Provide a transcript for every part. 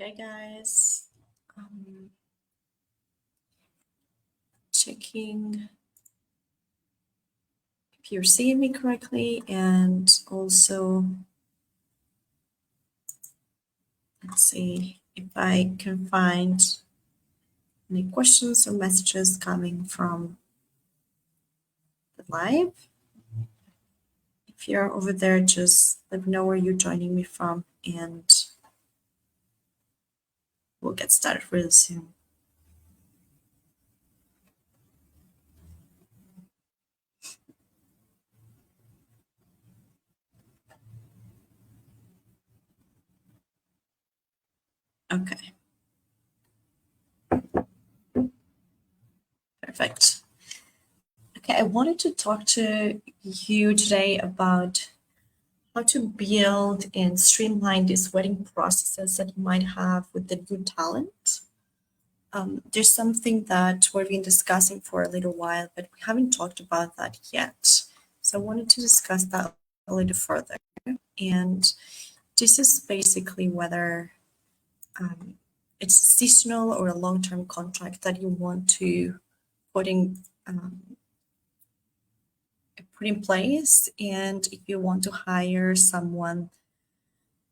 Okay, guys. Checking if you're seeing me correctly, and also let's see if I can find any questions or messages coming from the live. If you're over there, just let me know where you're joining me from, and we'll get started really soon. Okay. Perfect. Okay, I wanted to talk to you today about how to build and streamline these wedding processes that you might have with the new talent. There's something that we've been discussing for a little while, but we haven't talked about that yet. So I wanted to discuss that a little further. And this is basically whether it's a seasonal or a long-term contract that you want to put in place, and if you want to hire someone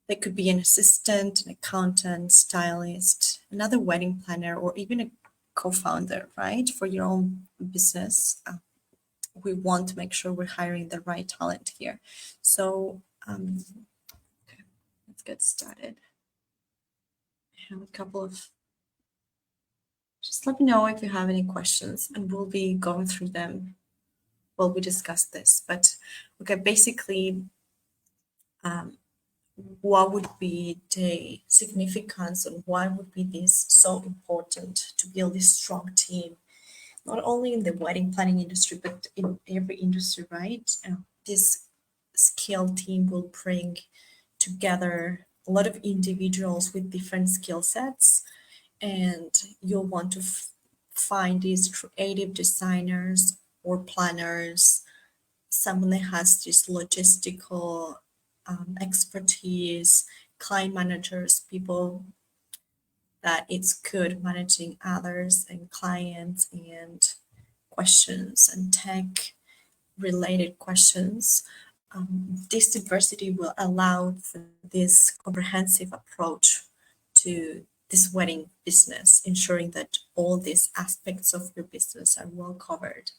that could be an assistant, an accountant, stylist, another wedding planner, or even a co-founder, right, for your own business. We want to make sure we're hiring the right talent here. So okay, let's get started. I have a couple of, just let me know if you have any questions, and we'll be going through them while we discuss this. But okay, basically, what would be the significance and why would be this so important to build this strong team, not only in the wedding planning industry, but in every industry, right? This skilled team will bring together a lot of individuals with different skill sets, and you'll want to find these creative designers or planners, someone that has this logistical expertise, client managers, people that it's good managing others and clients and questions and tech related questions. This diversity will allow for this comprehensive approach to this wedding business, ensuring that all these aspects of your business are well covered.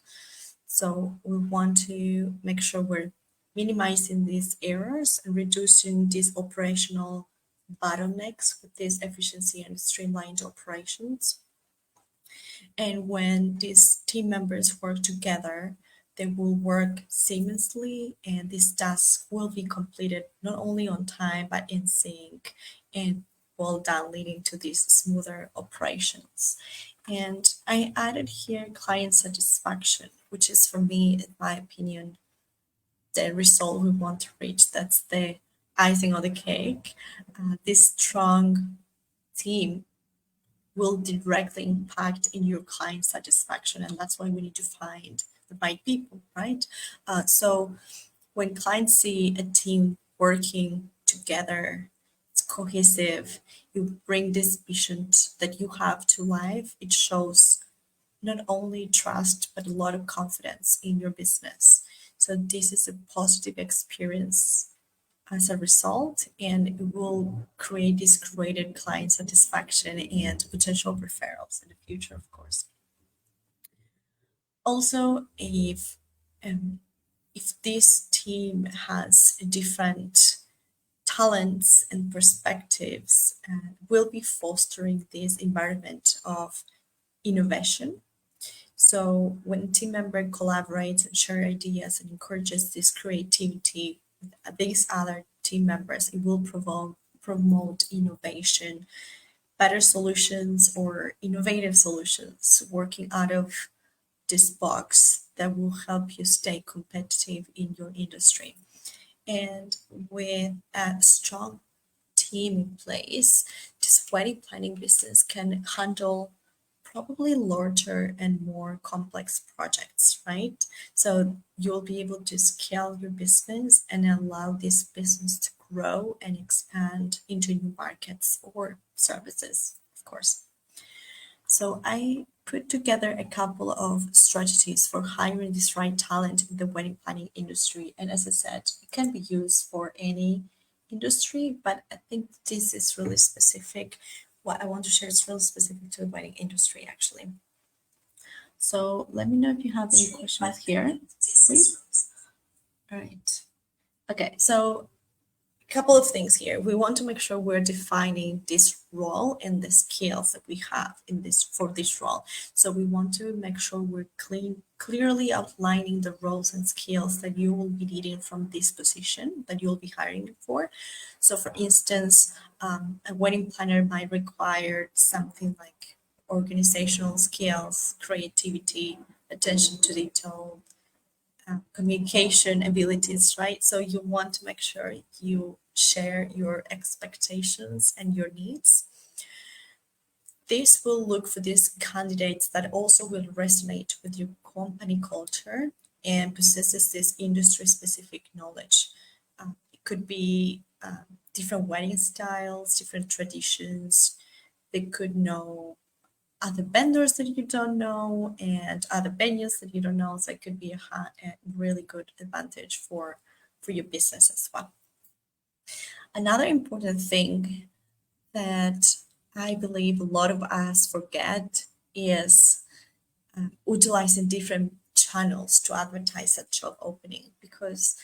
So we want to make sure we're minimizing these errors and reducing these operational bottlenecks with this efficiency and streamlined operations. And when these team members work together, they will work seamlessly, and these tasks will be completed not only on time but in sync and well done, leading to these smoother operations. And I added here client satisfaction, which is for me, in my opinion, the result we want to reach. That's the icing on the cake. This strong team will directly impact in your client satisfaction, and that's why we need to find the right people, right? So when clients see a team working together, it's cohesive, you bring this vision that you have to life, it shows not only trust but a lot of confidence in your business. So this is a positive experience as a result, and it will create this greater client satisfaction and potential referrals in the future, of course. Also, if this team has different talents and perspectives, we'll be fostering this environment of innovation. So when a team member collaborates and share ideas and encourages this creativity with these other team members, it will promote innovation, better solutions or innovative solutions working out of this box that will help you stay competitive in your industry. And with a strong team in place, this wedding planning business can handle probably larger and more complex projects, right? So you'll be able to scale your business and allow this business to grow and expand into new markets or services, of course. So I put together a couple of strategies for hiring this right talent in the wedding planning industry. And as I said, it can be used for any industry, but I think this is really specific. What I want to share is really specific to the wedding industry, actually. So let me know if you have any questions here, please. All right. Okay, so couple of things here. We want to make sure we're defining this role and the skills that we have in this for this role. So we want to make sure we're clearly outlining the roles and skills that you will be needing from this position that you'll be hiring for. So for instance, a wedding planner might require something like organizational skills, creativity, attention to detail, communication abilities, right? So you want to make sure you share your expectations and your needs. This will look for these candidates that also will resonate with your company culture and possesses this industry-specific knowledge. It could be different wedding styles, different traditions. They could know other vendors that you don't know and other venues that you don't know. So it could be a really good advantage for your business as well. Another important thing that I believe a lot of us forget is utilizing different channels to advertise a job opening, because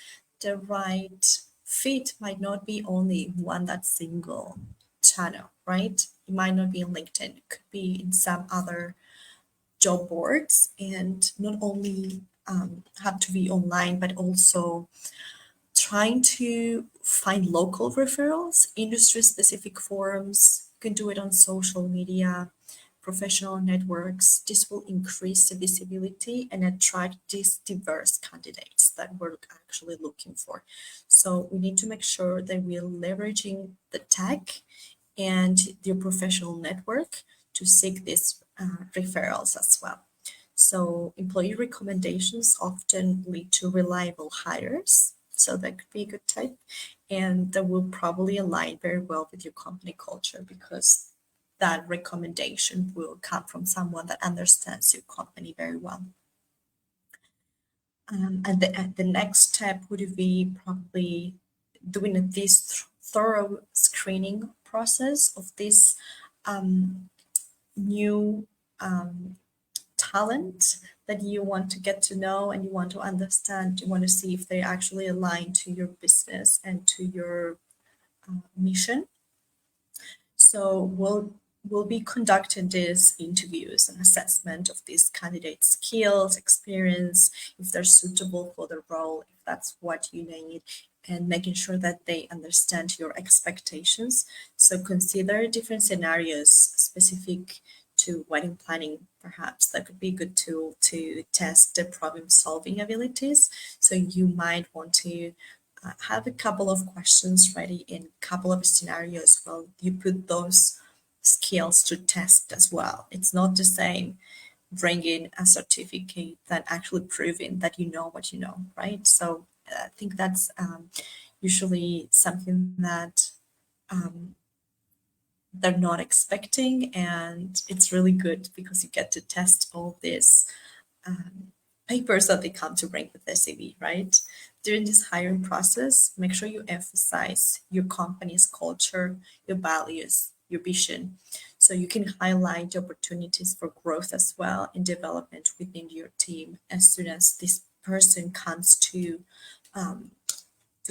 the right fit might not be only one that single channel, right? It might not be on LinkedIn, it could be in some other job boards, and not only have to be online, but also trying to find local referrals, industry specific forums. You can do it on social media, professional networks. This will increase the visibility and attract these diverse candidates that we're actually looking for. So we need to make sure that we're leveraging the tech and your professional network to seek these referrals as well. So employee recommendations often lead to reliable hires. So that could be a good tip. And that will probably align very well with your company culture, because that recommendation will come from someone that understands your company very well. And the next step would be probably doing this thorough screening process of this new talent that you want to get to know and you want to understand. You want to see if they actually align to your business and to your mission. So we'll be conducting these interviews and assessment of these candidates' skills, experience, if they're suitable for the role, if that's what you need, and making sure that they understand your expectations. So consider different scenarios specific to wedding planning. Perhaps that could be a good tool to test the problem solving abilities. So you might want to have a couple of questions ready in a couple of scenarios. Well, you put those skills to test as well. It's not the same bringing a certificate than actually proving that you know what you know, right? So I think that's usually something that they're not expecting, and it's really good because you get to test all these papers that they come to bring with their CV, right? During this hiring process, make sure you emphasize your company's culture, your values, your vision, so you can highlight the opportunities for growth as well and development within your team as soon as this person comes to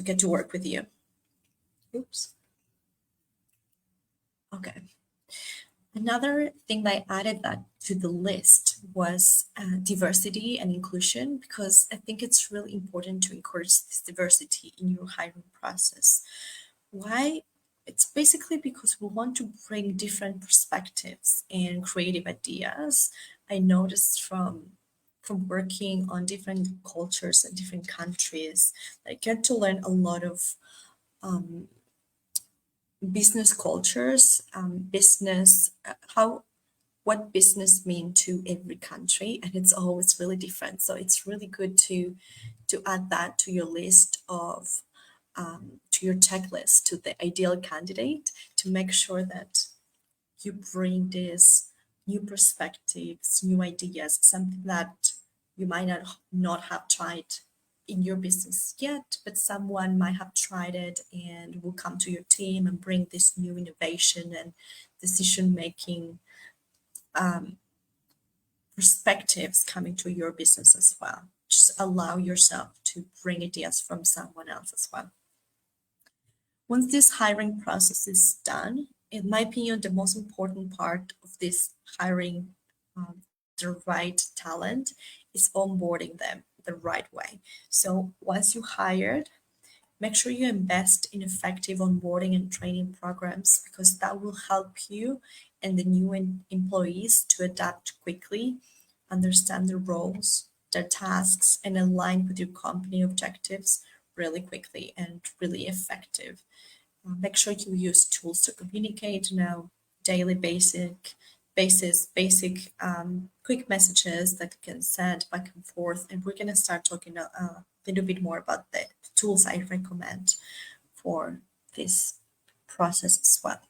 get to work with you. Oops. Okay. Another thing that I added that to the list was diversity and inclusion, because I think it's really important to encourage this diversity in your hiring process. Why? It's basically because we want to bring different perspectives and creative ideas. I noticed from working on different cultures and different countries, I get to learn a lot of business cultures, business, what business mean to every country, and it's always really different. So it's really good to add that to your list of to your checklist, to the ideal candidate, to make sure that you bring these new perspectives, new ideas, something that you might not have tried in your business yet, but someone might have tried it and will come to your team and bring this new innovation and decision making perspectives coming to your business as well. Just allow yourself to bring ideas from someone else as well. Once this hiring process is done, in my opinion, the most important part of this hiring the right talent is onboarding them the right way. So once you hired, make sure you invest in effective onboarding and training programs because that will help you and the new employees to adapt quickly, understand their roles, their tasks, and align with your company objectives really quickly and really effective. Make sure you use tools to communicate, daily basic quick messages that you can send back and forth. And we're going to start talking a little bit more about the tools I recommend for this process as well.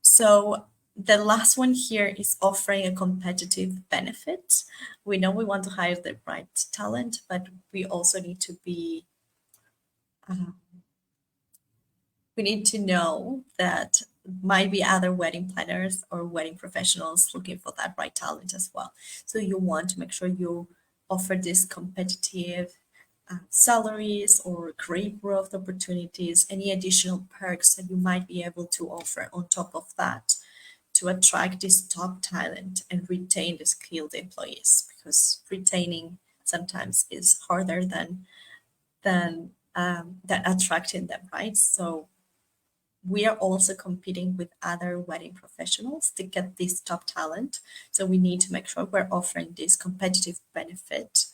So the last one here is offering a competitive benefit. We know we want to hire the right talent, but we also need to be we need to know that might be other wedding planners or wedding professionals looking for that right talent as well. So you want to make sure you offer this competitive salaries or career growth opportunities, any additional perks that you might be able to offer on top of that to attract this top talent and retain the skilled employees because retaining sometimes is harder than attracting them, right? So we are also competing with other wedding professionals to get this top talent. So we need to make sure we're offering this competitive benefit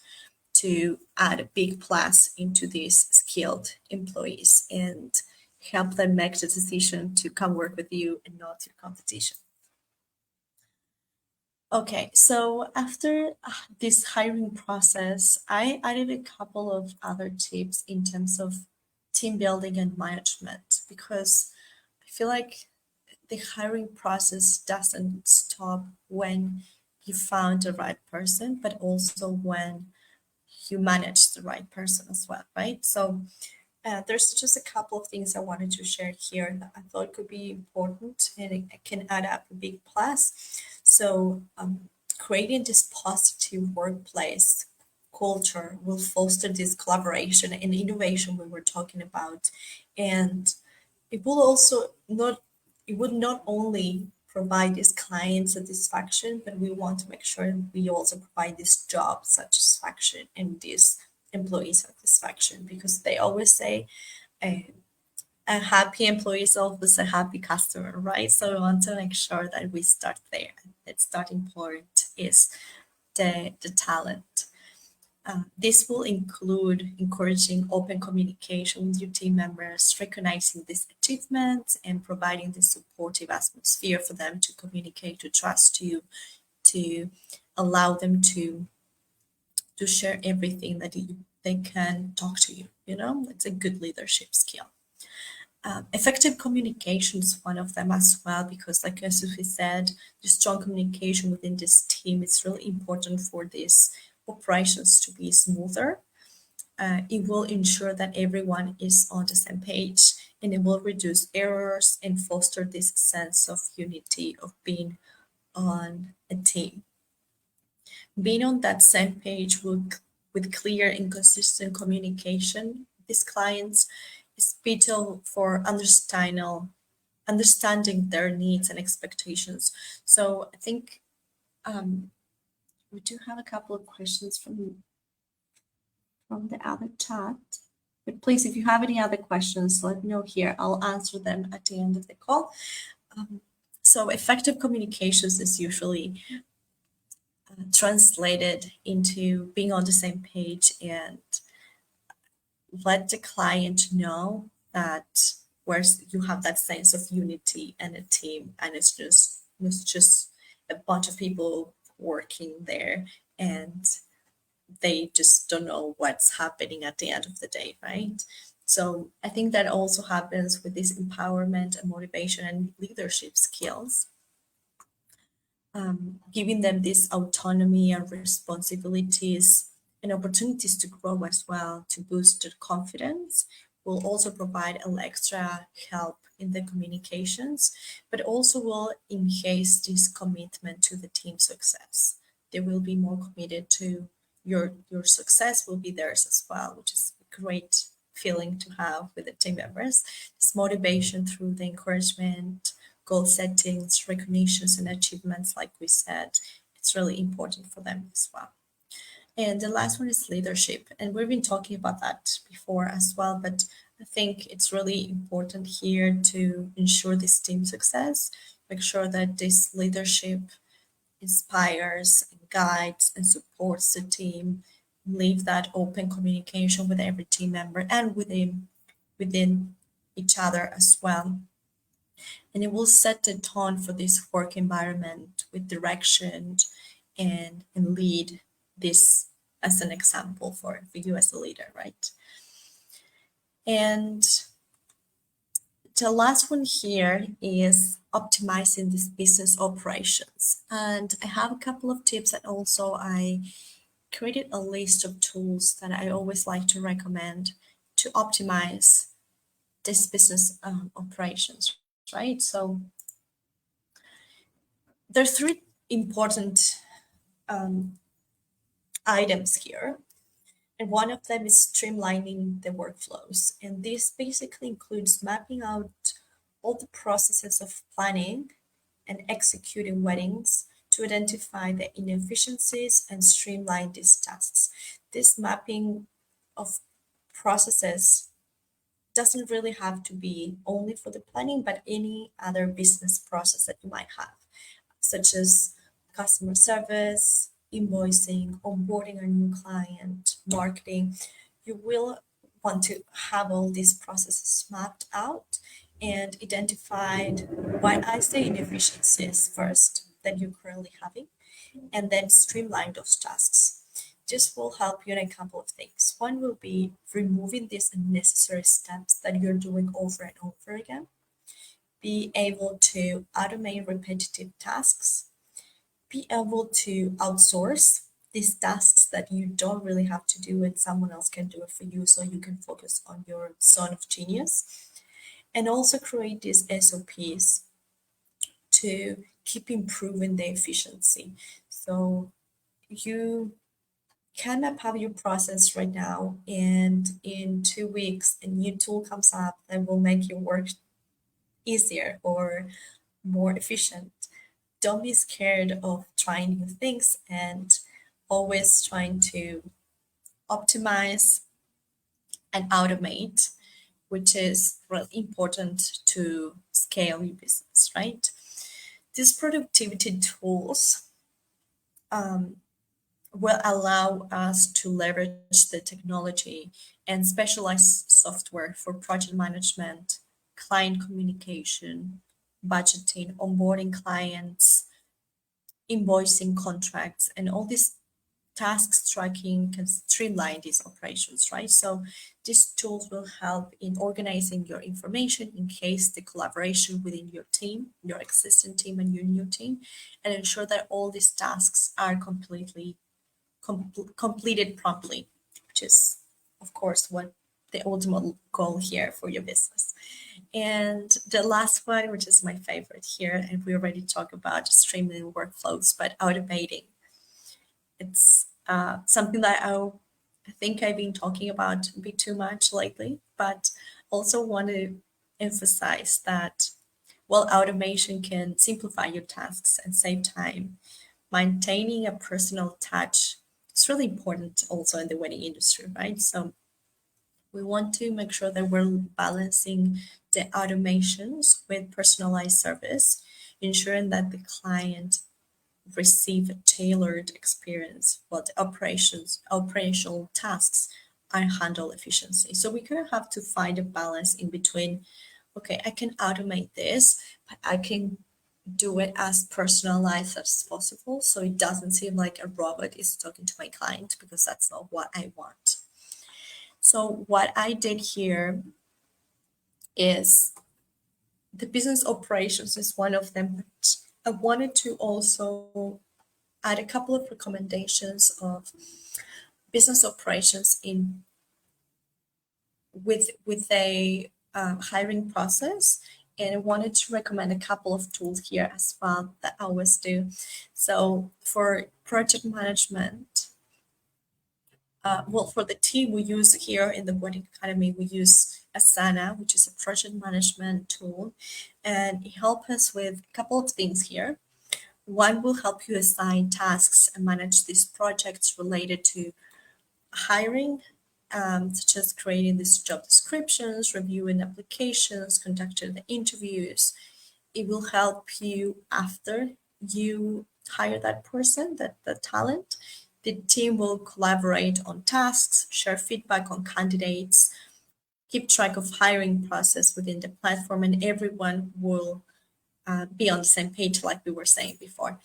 to add a big plus into these skilled employees and help them make the decision to come work with you and not your competition. Okay, so after this hiring process, I added a couple of other tips in terms of team building and management because I feel like the hiring process doesn't stop when you found the right person, but also when you manage the right person as well, right? So there's just a couple of things I wanted to share here that I thought could be important and it can add up a big plus. So creating this positive workplace culture will foster this collaboration and innovation we were talking about. And it will also not it would not only provide this client satisfaction, but we want to make sure we also provide this job satisfaction and this employee satisfaction because they always say a happy employee is always a happy customer, right? So we want to make sure that we start there. The starting point is the talent. This will include encouraging open communication with your team members, recognizing these achievements, and providing the supportive atmosphere for them to communicate, to trust you, to allow them to share everything that they can talk to you. It's a good leadership skill. Effective communication is one of them as well because, like as we said, the strong communication within this team is really important for these operations to be smoother. It will ensure that everyone is on the same page and it will reduce errors and foster this sense of unity of being on a team. Being on that same page with clear and consistent communication with these clients is vital for understanding their needs and expectations. So I think we do have a couple of questions from the other chat. But please, if you have any other questions, let me know here. I'll answer them at the end of the call. So effective communications is usually translated into being on the same page and let the client know that where you have that sense of unity and a team and it's just a bunch of people working there and they just don't know what's happening at the end of the day, right? So I think that also happens with this empowerment and motivation and leadership skills, giving them this autonomy and responsibilities and opportunities to grow as well to boost their confidence will also provide an extra help in the communications, but also will enhance this commitment to the team success. They will be more committed to your success will be theirs as well, which is a great feeling to have with the team members. This motivation through the encouragement, goal settings, recognitions, and achievements, like we said, it's really important for them as well. And the last one is leadership. And we've been talking about that before as well, but I think it's really important here to ensure this team success, make sure that this leadership inspires and guides and supports the team, leave that open communication with every team member and within each other as well. And it will set the tone for this work environment with direction and lead this as an example for you as a leader, right? And the last one here is optimizing this business operations. And I have a couple of tips, and also I created a list of tools that I always like to recommend to optimize this business operations, right? So there's three important items here. And one of them is streamlining the workflows. And this basically includes mapping out all the processes of planning and executing weddings to identify the inefficiencies and streamline these tasks. This mapping of processes doesn't really have to be only for the planning, but any other business process that you might have, such as customer service, invoicing, onboarding a new client, marketing. You will want to have all these processes mapped out and identified what I say inefficiencies first that you're currently having, and then streamline those tasks. This will help you in a couple of things. One will be removing these unnecessary steps that you're doing over and over again. Be able to automate repetitive tasks, be able to outsource these tasks that you don't really have to do and someone else can do it for you so you can focus on your zone of genius, and also create these SOPs to keep improving the efficiency. So you cannot have your process right now, and in 2 weeks a new tool comes up that will make your work easier or more efficient. Don't be scared of trying new things and always trying to optimize and automate, which is really important to scale your business, right? These productivity tools will allow us to leverage the technology and specialized software for project management, client communication, budgeting, onboarding clients, invoicing contracts, and all these tasks tracking can streamline these operations, right? So these tools will help in organizing your information in case the collaboration within your team, your existing team and your new team, and ensure that all these tasks are completed promptly, which is, of course, what the ultimate goal here for your business. And the last one, which is my favorite here, and we already talked about streamlining workflows, but automating. It's something that I think I've been talking about a bit too much lately, but also want to emphasize that while automation can simplify your tasks and save time, maintaining a personal touch is really important also in the wedding industry, right? So we want to make sure that we're balancing the automations with personalized service, ensuring that the client receive a tailored experience while the operational tasks are handled efficiently. So we kind of have to find a balance in between, okay, I can automate this, but I can do it as personalized as possible so it doesn't seem like a robot is talking to my client, because that's not what I want. So what I did here is the business operations is one of them, but I wanted to also add a couple of recommendations of business operations in with a hiring process. And I wanted to recommend a couple of tools here as well that I always do. So for project management, well, for the team we use here in the Wedding Academy, we use Asana, which is a project management tool, and it helps us with a couple of things here. One will help you assign tasks and manage these projects related to hiring, such as creating these job descriptions, reviewing applications, conducting the interviews. It will help you after you hire that person, that talent. The team will collaborate on tasks, share feedback on candidates, keep track of hiring process within the platform, and everyone will be on the same page, like we were saying before.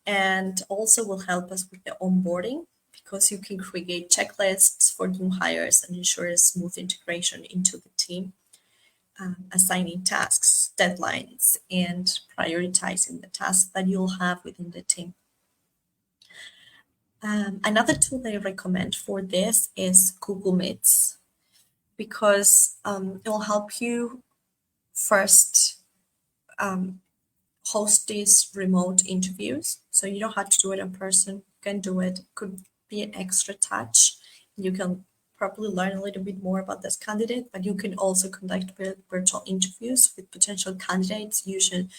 And also will help us with the onboarding because you can create checklists for new hires and ensure a smooth integration into the team, assigning tasks, deadlines, and prioritizing the tasks that you'll have within the team. Another tool that I recommend for this is Google Meets because it will help you first host these remote interviews. So you don't have to do it in person. You can do it. Could be an extra touch. You can probably learn a little bit more about this candidate, but you can also conduct virtual interviews with potential candidates using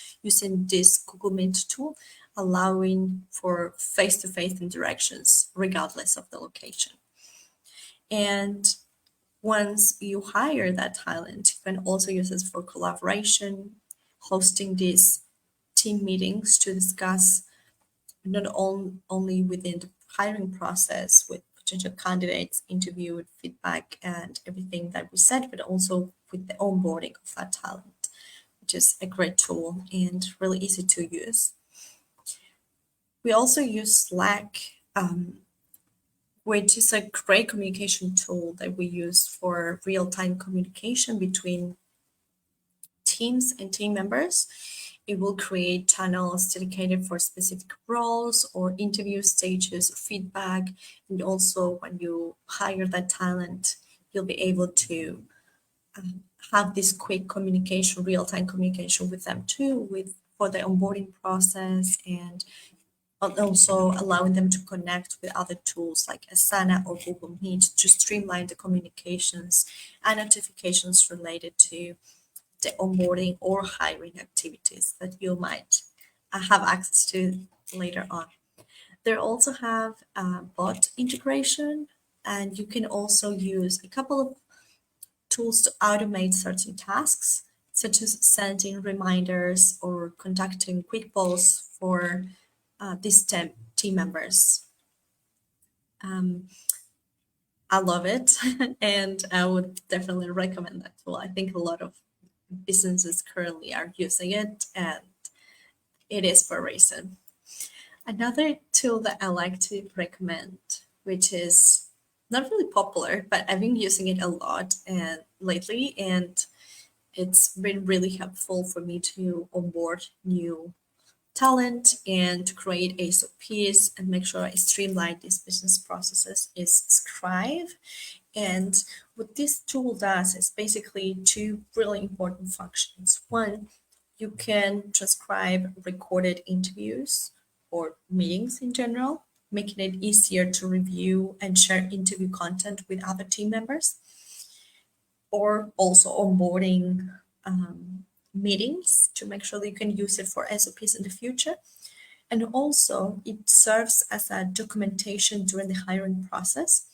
this Google Meet tool, allowing for face-to-face interactions regardless of the location. And once you hire that talent, you can also use this for collaboration, hosting these team meetings to discuss not only within the hiring process with potential candidates, interview feedback and everything that we said, but also with the onboarding of that talent, which is a great tool and really easy to use. We also use Slack, which is a great communication tool that we use for real-time communication between teams and team members. It will create channels dedicated for specific roles or interview stages, feedback, and also when you hire that talent, you'll be able to have this quick communication, real-time communication with them too, for the onboarding process, and also allowing them to connect with other tools like Asana or Google Meet to streamline the communications and notifications related to the onboarding or hiring activities that you might have access to later on. They also have bot integration, and you can also use a couple of tools to automate certain tasks, such as sending reminders or conducting quick polls for these team members. I love it, and I would definitely recommend that tool. I think a lot of businesses currently are using it, and it is for a reason. Another tool that I like to recommend, which is not really popular, but I've been using it a lot and lately, and it's been really helpful for me to onboard new talent and to create SOPs and make sure I streamline these business processes is Scribe. And what this tool does is basically two really important functions. One, you can transcribe recorded interviews or meetings in general, making it easier to review and share interview content with other team members, or also onboarding meetings to make sure that you can use it for SOPs in the future. And also, it serves as a documentation during the hiring process.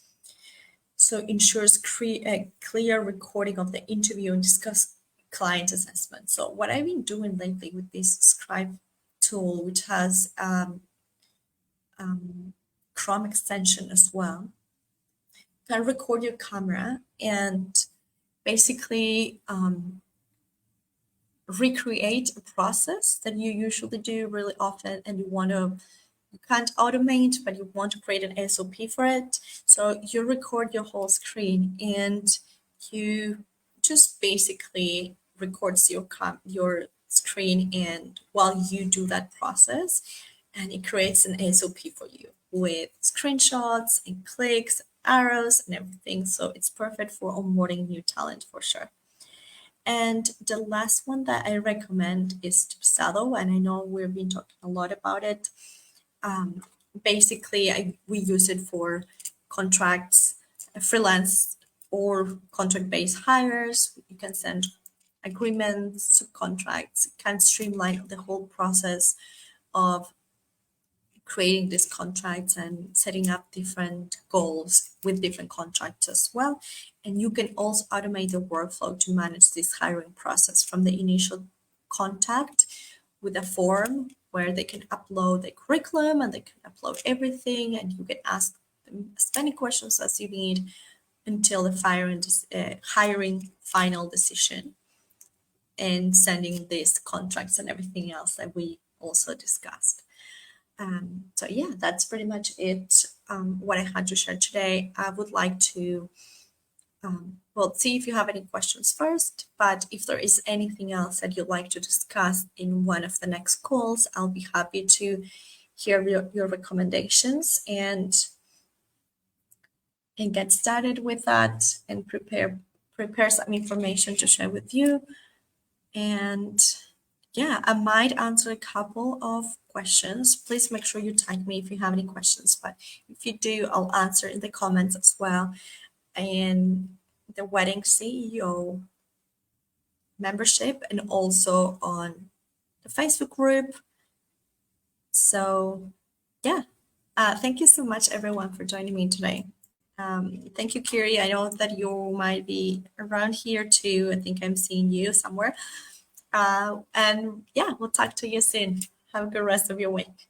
So ensures a clear recording of the interview and discuss client assessment. So what I've been doing lately with this Scribe tool, which has Chrome extension as well, you can record your camera and basically recreate a process that you usually do really often and you want to you can't automate, but you want to create an SOP for it. So you record your whole screen and you just basically records your screen, and while you do that process, and it creates an SOP for you with screenshots and clicks, arrows and everything. So it's perfect for onboarding new talent for sure. And the last one that I recommend is Dubsado, and I know we've been talking a lot about it. Basically, we use it for contracts, freelance or contract-based hires. You can send agreements, subcontracts, can streamline the whole process of creating these contracts and setting up different goals with different contracts as well. And you can also automate the workflow to manage this hiring process from the initial contact with a form where they can upload the curriculum and they can upload everything, and you can ask them as many questions as you need until the hiring final decision and sending these contracts and everything else that we also discussed. So yeah, that's pretty much it. What I had to share today. I would like to see if you have any questions first, but if there is anything else that you'd like to discuss in one of the next calls, I'll be happy to hear your recommendations and get started with that and prepare some information to share with you. And yeah, I might answer a couple of questions. Please make sure you tag me if you have any questions, but if you do, I'll answer in the comments as well. And the Wedding CEO membership and also on the Facebook group. So yeah, thank you so much everyone for joining me today. Thank you, Kiri. I know that you might be around here too. I think I'm seeing you somewhere. And yeah, we'll talk to you soon. Have a good rest of your week.